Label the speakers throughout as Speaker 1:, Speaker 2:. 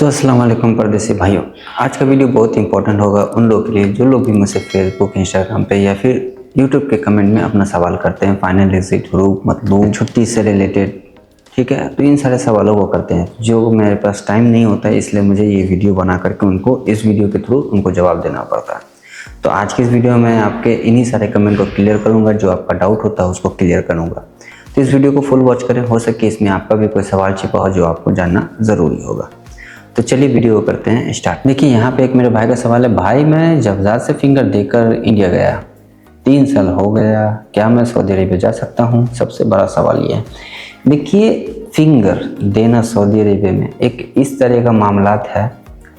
Speaker 1: तो अस्सलाम वालेकुम परदेसी भाइयों। आज का वीडियो बहुत इंपॉर्टेंट होगा उन लोगों के लिए जो लोग भी मुझसे फेसबुक, इंस्टाग्राम पे या फिर यूट्यूब के कमेंट में अपना सवाल करते हैं फाइनल एग्जिट, ह्रूप, मतलूब, छुट्टी से रिलेटेड। ठीक है, तो इन सारे सवालों को करते हैं जो मेरे पास टाइम नहीं होता है, इसलिए मुझे ये वीडियो बना करके उनको इस वीडियो के थ्रू उनको जवाब देना पड़ता है। तो आज की इस वीडियो में आपके इन्हीं सारे कमेंट को क्लियर करूँगा, जो आपका डाउट होता है उसको क्लियर करूँगा। तो इस वीडियो को फुल वॉच करें, हो सके इसमें आपका भी कोई सवाल छिपा हो जो आपको जानना ज़रूरी होगा। तो चलिए वीडियो को करते हैं स्टार्ट। देखिए यहाँ पे एक मेरे भाई का सवाल है, भाई मैं जवजात से फिंगर देकर इंडिया गया, 3 साल हो गया, क्या मैं सऊदी अरेबिया जा सकता हूँ? सबसे बड़ा सवाल ये है। देखिए फिंगर देना सऊदी अरेबिया में एक इस तरह का मामलात है,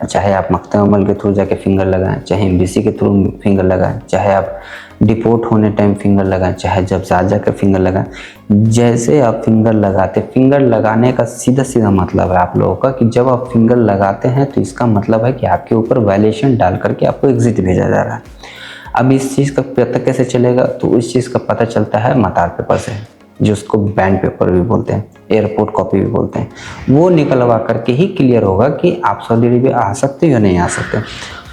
Speaker 1: चाहे आप मकतब अमल के थ्रू जाके फिंगर लगाएं, चाहे एम्बेसी के थ्रू फिंगर लगाएं, चाहे आप डिपोर्ट होने टाइम फिंगर लगाएं, चाहे जब जाकर फिंगर लगाएं, जैसे आप फिंगर लगाते, फिंगर लगाने का सीधा सीधा मतलब है आप लोगों का कि जब आप फिंगर लगाते हैं तो इसका मतलब है कि आपके ऊपर वायलेशन डाल करके आपको एग्जिट भेजा जा रहा है। अब इस चीज़ का पता कैसे चलेगा? तो इस चीज़ का पता चलता है मतार पेपर से, जो उसको बैंड पेपर भी बोलते हैं, एयरपोर्ट कॉपी भी बोलते हैं। वो निकलवा करके ही क्लियर होगा कि आप सऊदी अरेबिया आ सकते हो या नहीं आ सकते।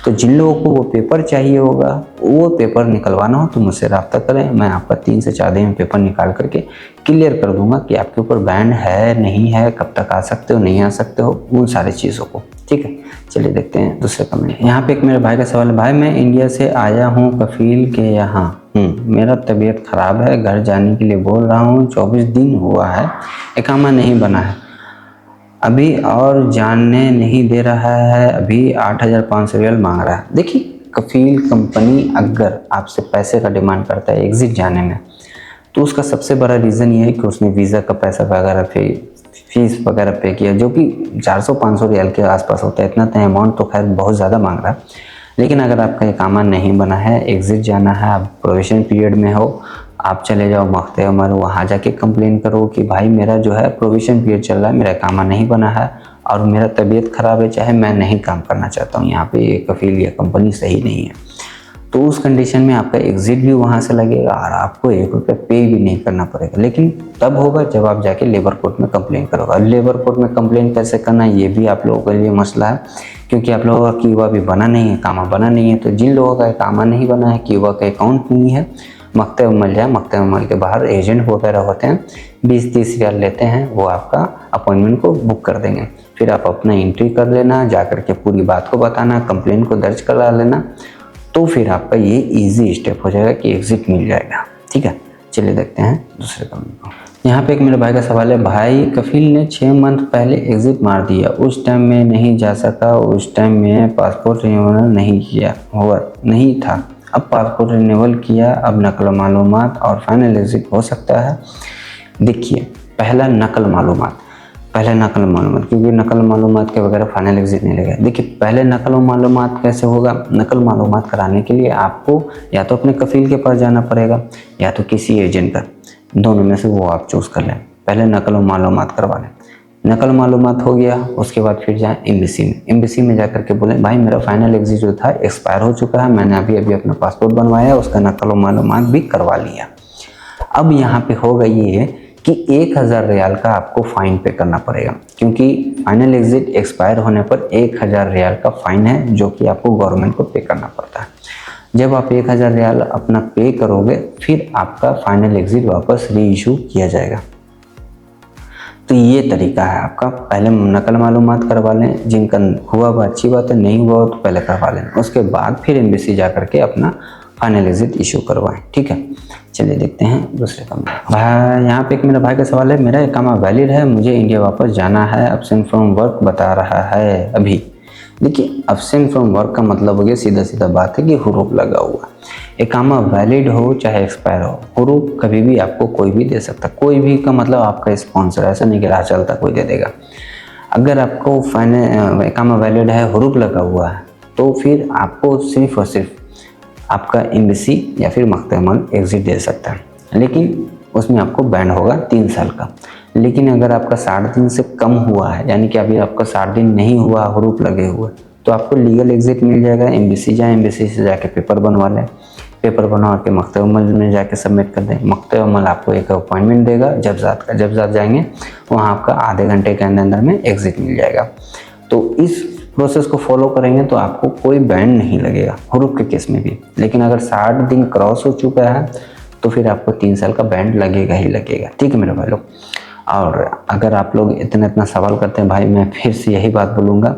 Speaker 1: तो जिन लोगों को वो पेपर चाहिए होगा, वो पेपर निकलवाना हो तो मुझसे रब्ता करें, मैं आपका 3 से 4 दिन में पेपर निकाल करके क्लियर कर दूंगा कि आपके ऊपर बैंड है नहीं है, कब तक आ सकते हो नहीं आ सकते हो, उन सारी चीज़ों को। ठीक है, चलिए देखते हैं दूसरे कमेंट। यहाँ पे एक मेरे भाई का सवाल है, भाई मैं इंडिया से आया हूँ कफील के यहाँ, मेरा तबीयत ख़राब है, घर जाने के लिए बोल रहा हूँ, 24 दिन हुआ है, इकामा नहीं बना है अभी और जानने नहीं दे रहा है, अभी 8,500 रियाल मांग रहा है। देखिए कफील कंपनी अगर आपसे पैसे का डिमांड करता है एग्जिट जाने में, तो उसका सबसे बड़ा रीज़न ये है कि उसने वीज़ा का पैसा वगैरह फीस वगैरह पे किया, जो कि 400-500 रियाल के आसपास होता है। इतना तो अमाउंट तो खैर बहुत ज़्यादा मांग रहा है। लेकिन अगर आपका इकामा नहीं बना है, एग्जिट जाना है, आप प्रोविजन पीरियड में हो, आप चले जाओ मख्ते उमर, वहाँ जाके कंप्लेन करो कि भाई मेरा जो है प्रोविजन पीरियड चल रहा है, मेरा इकामा नहीं बना है और मेरा तबीयत ख़राब है, चाहे मैं नहीं काम करना चाहता हूँ, यहाँ पे ये कफील या कंपनी सही नहीं है। तो उस कंडीशन में आपका एग्जिट भी वहाँ से लगेगा और आपको 1 रुपये पे भी नहीं करना पड़ेगा। लेकिन तब होगा जब आप जाके लेबर कोर्ट में कंप्लेन करोगे। और लेबर कोर्ट में कंप्लेन कैसे करना, ये भी आप लोगों के लिए मसला है, क्योंकि आप लोगों का क्यूबा भी बना नहीं है, कामा बना नहीं है। तो जिन लोगों का कामा नहीं बना है, क्यूबा का अकाउंट नहीं है, मकतब अमल जाए, मकतब अमल के बाहर एजेंट वगैरह होते हैं, 20-30 रियाल लेते हैं, वो आपका अपॉइंटमेंट को बुक कर देंगे। फिर आप अपना एंट्री कर लेना, जा करके पूरी बात को बताना, कंप्लेन को दर्ज करा लेना, तो फिर आपका ये इजी स्टेप हो जाएगा कि एग्जिट मिल जाएगा। ठीक है, चलिए देखते हैं दूसरे कमेंट को। यहाँ पे एक मेरे भाई का सवाल है, भाई कफील ने 6 मंथ पहले एग्जिट मार दिया, उस टाइम में नहीं जा सका, उस टाइम में पासपोर्ट रिन्यूअल नहीं किया हुआ नहीं था, अब पासपोर्ट रिन्यूअल किया, अब नकल मालूमात और फाइनल एग्जिट हो सकता है। देखिए पहला नकल मालूमात, क्योंकि नकल मालूमात के वगैरह फाइनल एग्जिट नहीं लगेगा। देखिए पहले नकल मालूमात कैसे होगा? नकल मालूमात कराने के लिए आपको या तो अपने कफील के पास जाना पड़ेगा या तो किसी एजेंट का, दोनों में से वो आप चूज़ कर लें। पहले नकल मालूमात करवा लें, नकल मालूमात हो गया, उसके बाद फिर जाएँ एम्बेसी में जा करके बोलें भाई मेरा फाइनल एग्जिट जो था एक्सपायर हो चुका है, मैंने अभी अपना पासपोर्ट बनवाया, उसका नकल मालूमात भी करवा लिया। अब यहाँ पे होगा ये कि 1,000 रियाल का आपको फ़ाइन पे करना पड़ेगा, क्योंकि फाइनल एग्जिट एक्सपायर होने पर 1,000 रियाल का फ़ाइन है जो कि आपको गवर्नमेंट को पे करना पड़ता है। जब आप 1,000 रियाल अपना पे करोगे, फिर आपका फाइनल एग्जिट वापस री इशू किया जाएगा। तो ये तरीका है आपका, पहले नकल मालूमात करवा लें, जिनका हुआ वो अच्छी बात है, नहीं हुआ तो पहले करवा लें, उसके बाद फिर एम्बेसी जा करके अपना फाइनल एग्जिट इशू करवाएं। ठीक है, चलिए देखते हैं दूसरे कमेंट। भाई यहाँ पे एक मेरा भाई का सवाल है, मेरा इकामा वैलिड है, मुझे इंडिया वापस जाना है, एब्सेंट फ्रॉम वर्क बता रहा है अभी। देखिए एब्सेंट फ्रॉम वर्क का मतलब हो गया, सीधा सीधा बात है कि हुरूफ लगा हुआ। इकामा वैलिड हो चाहे एक्सपायर हो, हुरूफ कभी भी आपको कोई भी दे सकता, कोई भी का मतलब आपका स्पॉन्सर, ऐसा नहीं कि राह चलता कोई दे देगा। अगर आपको इकामा वैलिड है, हुरूफ लगा हुआ है, तो फिर आपको सिर्फ और सिर्फ आपका एम्बेसी या फिर मकतब अमल एग्जिट दे सकता है, लेकिन उसमें आपको बैंड होगा 3 साल का। लेकिन अगर आपका 60 दिन से कम हुआ है, यानी कि अभी आपका 60 दिन नहीं हुआ, हुरूफ लगे हुए, तो आपको लीगल एग्जिट मिल जाएगा। एम्बेसी जाए, एम्बेसी से जाके पेपर बनवा लें, पेपर बनवा के मकतब अमल में जाके सबमिट कर दें। मकतब अमल आपको एक अपॉइंटमेंट देगा जबजात का, जबजात जाएंगे, वहाँ आपका आधे घंटे के अंदर में एग्जिट मिल जाएगा। तो इस प्रोसेस को फॉलो करेंगे तो आपको कोई बैंड नहीं लगेगा हरूफ के केस में भी। लेकिन अगर 60 दिन क्रॉस हो चुका है तो फिर आपको 3 साल का बैंड लगेगा ही लगेगा। ठीक है मेरे भाई लोग। और अगर आप लोग इतना सवाल करते हैं भाई, मैं फिर से यही बात बोलूँगा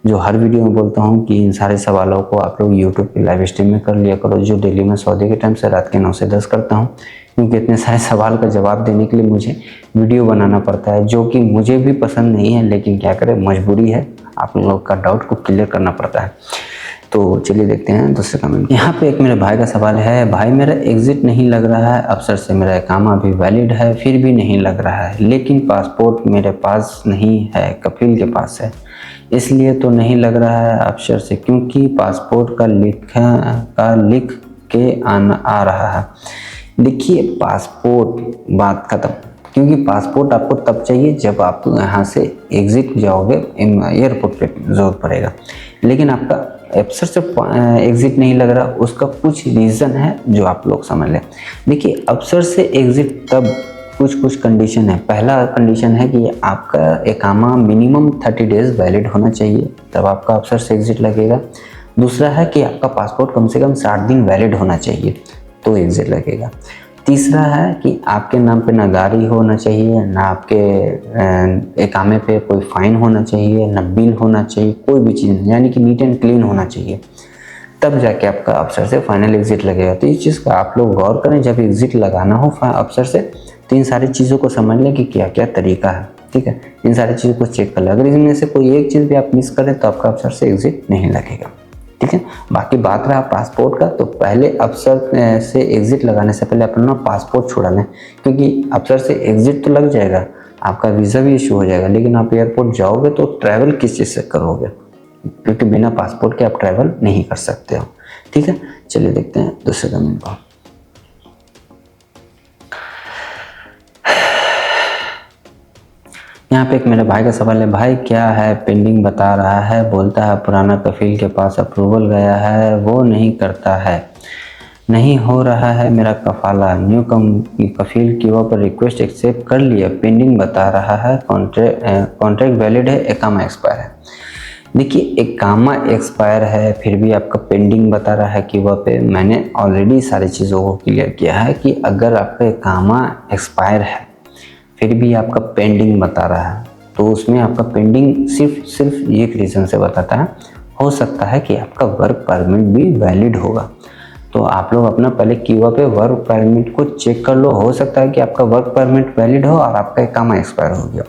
Speaker 1: जो हर वीडियो में बोलता हूँ कि इन सारे सवालों को आप लोग यूट्यूब की लाइव स्ट्रीम में कर लिया करो, जो डेली मैं सौदे के टाइम से रात के 9 से 10 करता हूँ। क्योंकि इतने सारे सवाल का जवाब देने के लिए मुझे वीडियो बनाना पड़ता है, जो कि मुझे भी पसंद नहीं है, लेकिन क्या करें, मजबूरी है, आप लोग का डाउट को क्लियर करना पड़ता है। तो चलिए देखते हैं दूसरे कमेंट। यहाँ पे एक मेरे भाई का सवाल है, भाई मेरा एग्जिट नहीं लग रहा है, अफसर से मेरा इकामा भी वैलिड है फिर भी नहीं लग रहा है, लेकिन पासपोर्ट मेरे पास नहीं है, कफील के पास है, इसलिए तो नहीं लग रहा है अफसर से, क्योंकि पासपोर्ट का लिख के आ रहा है। देखिए पासपोर्ट बात खत्म, क्योंकि पासपोर्ट आपको तब चाहिए जब आप यहाँ से एग्जिट जाओगे, एयरपोर्ट पे जरूरत पड़ेगा। लेकिन आपका अफसर से एग्जिट नहीं लग रहा, उसका कुछ रीज़न है जो आप लोग समझ लें। देखिए अफसर से एग्जिट तब कुछ कंडीशन है। पहला कंडीशन है कि आपका इकामा मिनिमम 30 डेज वैलिड होना चाहिए, तब आपका अफसर से एग्जिट लगेगा। दूसरा है कि आपका पासपोर्ट कम से कम 60 दिन वैलिड होना चाहिए तो एग्जिट लगेगा। तीसरा है कि आपके नाम पे ना गाड़ी होना चाहिए, ना आपके इकामे पे कोई फाइन होना चाहिए, ना बिल होना चाहिए, कोई भी चीज़, यानी कि नीट एंड क्लीन होना चाहिए, तब जाके आपका अफसर से फाइनल एग्जिट लगेगा। तो इस चीज़ का आप लोग गौर करें, जब एग्जिट लगाना हो अफसर से तो इन सारी चीज़ों को समझ लें कि क्या क्या तरीका है। ठीक है, इन सारी चीज़ों को चेक कर लें। अगर इनमें से कोई एक चीज़ भी आप मिस करें तो आपका अफसर से एग्जिट नहीं लगेगा। ठीक है, बाकी बात रहा पासपोर्ट का, तो पहले अफसर से एग्जिट लगाने से पहले अपना पासपोर्ट छुड़ा लें, क्योंकि अफसर से एग्जिट तो लग जाएगा, आपका वीज़ा भी इशू हो जाएगा, लेकिन आप एयरपोर्ट जाओगे तो ट्रैवल किस चीज़ से करोगे, क्योंकि बिना पासपोर्ट के आप ट्रैवल नहीं कर सकते हो। ठीक है, चलिए देखते हैं दूसरे कमेंट को। यहाँ पे एक मेरे भाई का सवाल है, भाई क्या है पेंडिंग बता रहा है, बोलता है पुराना कफील के पास अप्रूवल गया है, वो नहीं करता है, नहीं हो रहा है मेरा कफाला, न्यू कफील की वहाँ पर रिक्वेस्ट एक्सेप्ट कर लिया, पेंडिंग बता रहा है, कॉन्ट्रैक्ट वैलिड है, इकामा एक्सपायर है। देखिए इकामा एक्सपायर है फिर भी आपका पेंडिंग बता रहा है कि वह पे मैंने ऑलरेडी सारी चीज़ों को क्लियर किया है कि अगर आपका इकामा एक्सपायर है फिर भी आपका पेंडिंग बता रहा है, तो उसमें आपका पेंडिंग सिर्फ एक रीज़न से बताता है, हो सकता है कि आपका वर्क परमिट भी वैलिड होगा। तो आप लोग अपना पहले क्यूआ पे वर्क परमिट को चेक कर लो, हो सकता है कि आपका वर्क परमिट वैलिड हो और आपका इकामा एक्सपायर हो गया,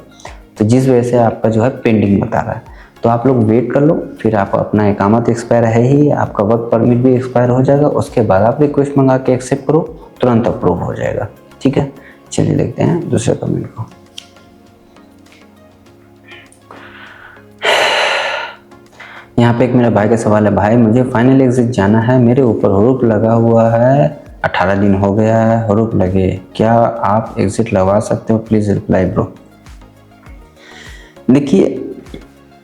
Speaker 1: तो जिस वजह से आपका जो है पेंडिंग बता रहा है। तो आप लोग वेट कर लो, फिर आप अपना इकामा तो एक्सपायर है ही, आपका वर्क परमिट भी एक्सपायर हो जाएगा, उसके बाद आप रिक्वेस्ट मंगा के एक्सेप्ट करो, तुरंत अप्रूव हो जाएगा। ठीक है, चलिए देखते हैं दूसरे कमेंट को। यहाँ पे एक मेरा भाई का सवाल है, भाई मुझे फाइनल एग्जिट जाना है, मेरे ऊपर हरूफ लगा हुआ है, 18 दिन हो गया है हरूफ लगे, क्या आप एग्जिट लगवा सकते हो, प्लीज़ रिप्लाई ब्रो। देखिए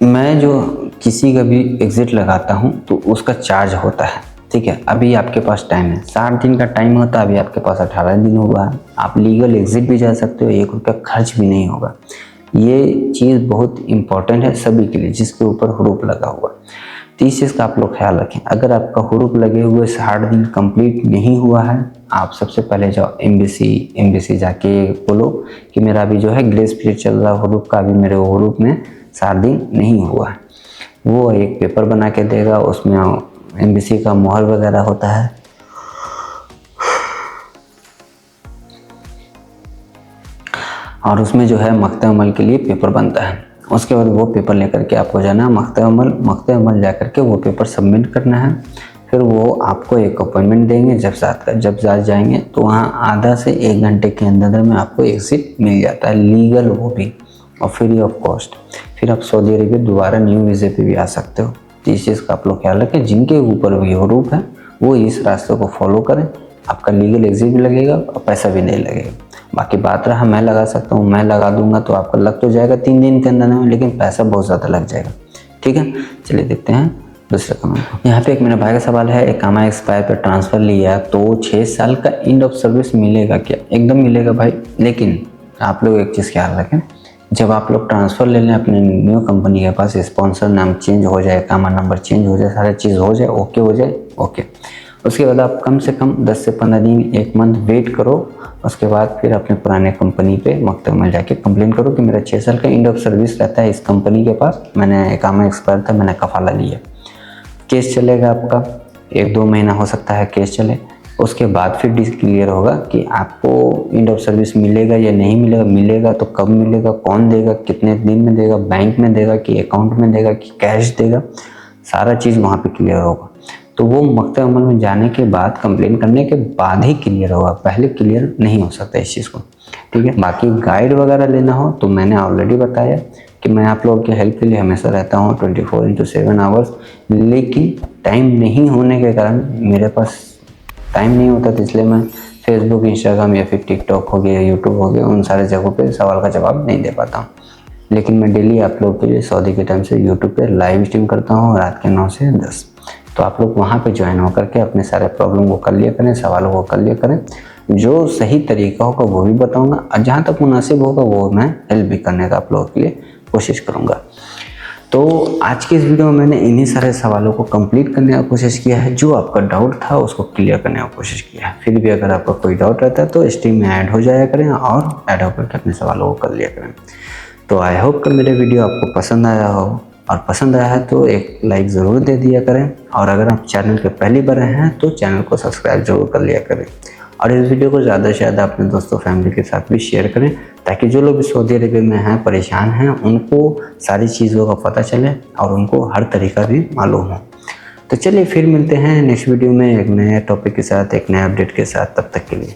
Speaker 1: मैं जो किसी का भी एग्जिट लगाता हूँ तो उसका चार्ज होता है। ठीक है, अभी आपके पास टाइम है, 60 दिन का टाइम होता है, अभी आपके पास 18 दिन हुआ है, आप लीगल एग्जिट भी जा सकते हो, 1 रुपया खर्च भी नहीं होगा। ये चीज़ बहुत इंपॉर्टेंट है सभी के लिए जिसके ऊपर हरूफ लगा हुआ। तो इस चीज़ का आप लोग ख्याल रखें। अगर आपका हरूफ लगे हुए 60 दिन कंप्लीट नहीं हुआ है, आप सबसे पहले जाओ एम्बेसी जाके बोलो कि मेरा अभी जो है ग्रेस पीरियड चल रहा है हरूफ का, अभी मेरे हरूफ में 60 दिन नहीं हुआ है। वो एक पेपर बना के देगा, उसमें एम्बेसी का मोहर वगैरह होता है, और उसमें जो है मख्ते अमल के लिए पेपर बनता है। उसके बाद वो पेपर लेकर के आपको जाना मख्ते अमल जा कर के वो पेपर सबमिट करना है। फिर वो आपको एक अपॉइंटमेंट देंगे, जब साथ जाएंगे तो वहाँ आधा से 1 घंटे के अंदर में आपको एग्जिट मिल जाता है, लीगल वो भी और फ्री ऑफ कॉस्ट। फिर आप सऊदी अरेबिया दोबारा न्यू वीज़े पे भी आ सकते हो। तो इस चीज़ का आप लोग ख्याल रखें, जिनके ऊपर भी हरूफ है वो इस रास्ते को फॉलो करें, आपका लीगल एग्जिट भी लगेगा और पैसा भी नहीं लगेगा। बाकी बात रहा मैं लगा सकता हूँ, मैं लगा दूंगा तो आपका लग तो जाएगा 3 दिन के अंदर में, लेकिन पैसा बहुत ज़्यादा लग जाएगा। ठीक है, चलिए देखते हैं दूसरे कमेंट। यहाँ पे एक मेरा भाई का सवाल है, इकामा एक्सपायर पर ट्रांसफ़र लिया तो 6 साल का एंड ऑफ सर्विस मिलेगा क्या? एकदम मिलेगा भाई, लेकिन आप लोग एक चीज़ ख्याल रखें जब आप लोग ट्रांसफ़र ले लें अपने न्यू कंपनी के पास, स्पॉन्सर नाम चेंज हो जाए, अकाउंट नंबर चेंज हो जाए, सारा चीज़ हो जाए, ओके हो जाए, ओके। उसके बाद आप कम से कम 10 से 15 दिन, 1 मंथ वेट करो। उसके बाद फिर अपने पुराने कंपनी पे मकतब में जाके कंप्लेन करो कि मेरा 6 साल का एंड ऑफ सर्विस रहता है इस कंपनी के पास, मैंने इकामा एक्सपायर था, मैंने कफाला लिया। केस चलेगा आपका 1-2 महीना हो सकता है केस चले। उसके बाद फिर क्लियर होगा कि आपको एंड ऑफ सर्विस मिलेगा या नहीं मिलेगा। मिलेगा तो कब मिलेगा, कौन देगा, कितने दिन में देगा, बैंक में देगा कि अकाउंट में देगा कि कैश देगा, सारा चीज़ वहाँ पे क्लियर होगा। तो वो मकतब अमल में जाने के बाद, कंप्लेन करने के बाद ही क्लियर होगा, पहले क्लियर नहीं हो सकता इस चीज़ को, ठीक है। बाकी गाइड वगैरह लेना हो तो मैंने ऑलरेडी बताया कि मैं आप लोगों की हेल्प के लिए हमेशा रहता हूँ 24/7 आवर्स। लेकिन टाइम नहीं होने के कारण, मेरे पास टाइम नहीं होता, तो इसलिए मैं फेसबुक, इंस्टाग्राम या फिर टिकटॉक हो गया, यूट्यूब हो गया, उन सारे जगहों पे सवाल का जवाब नहीं दे पाता हूँ। लेकिन मैं डेली आप लोग के लिए सऊदी के टाइम से यूट्यूब पे लाइव स्ट्रीम करता हूँ रात के 9 से 10। तो आप लोग वहाँ पे ज्वाइन होकर के अपने सारे प्रॉब्लम को कर लिया करें, सवालों को कर लिया करें। जो सही तरीका होगा वो भी बताऊँगा, और जहाँ तक मुनासिब होगा वो मैं हेल्प भी करने का आप लोगों के लिए कोशिश करूँगा। तो आज की इस वीडियो में मैंने इन्हीं सारे सवालों को कंप्लीट करने का कोशिश किया है। जो आपका डाउट था उसको क्लियर करने का कोशिश किया है। फिर भी अगर आपका कोई डाउट रहता है तो स्ट्रीम में ऐड हो जाया करें और ऐड होकर के अपने सवालों को कर लिया करें। तो आई होप कि मेरे वीडियो आपको पसंद आया हो, और पसंद आया है तो एक लाइक ज़रूर दे दिया करें। और अगर आप चैनल पे पहली बार हैं तो चैनल को सब्सक्राइब जरूर कर लिया करें। और इस वीडियो को ज़्यादा से ज़्यादा अपने दोस्तों, फैमिली के साथ भी शेयर करें, ताकि जो लोग भी सऊदी अरबिया में हैं, परेशान हैं, उनको सारी चीज़ों का पता चले और उनको हर तरीका भी मालूम हो। तो चलिए फिर मिलते हैं नेक्स्ट वीडियो में एक नए टॉपिक के साथ, एक नए अपडेट के साथ। तब तक के लिए